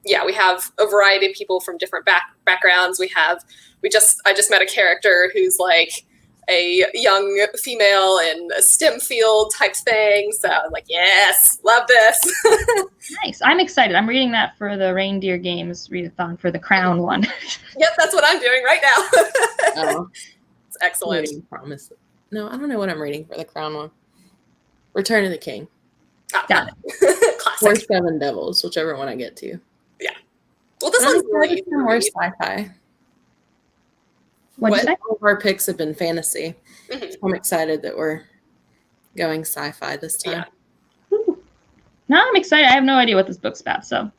yeah, we have a variety of people from different backgrounds. I just met a character who's like a young female in a STEM field type thing. So I'm like, yes, love this. Nice. I'm excited. I'm reading that for the Reindeer Games readathon for the Crown one. Yep, that's what I'm doing right now. Oh, it's excellent. Promise. No, I don't know what I'm reading for the Crown one. Return of the King. Oh, Got it. Classic. Or Seven Devils, whichever one I get to. Yeah. Well, this one's really more sci-fi. What'd you say? All of our picks have been fantasy. Mm-hmm. I'm excited that we're going sci-fi this time. Yeah. No, I'm excited. I have no idea what this book's about, so.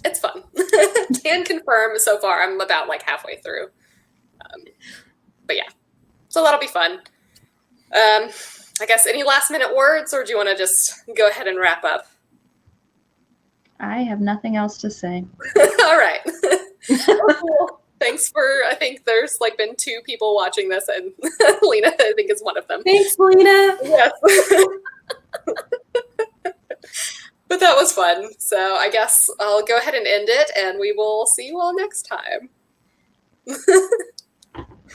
It's fun. Can confirm so far. I'm about like halfway through. But yeah, so that'll be fun. I guess any last minute words, or do you want to just go ahead and wrap up? I have nothing else to say. All right. Cool. Thanks I think there's like been 2 people watching this, and Lena, I think, is one of them. Thanks, Lena. Yes. But that was fun. So I guess I'll go ahead and end it, and we will see you all next time.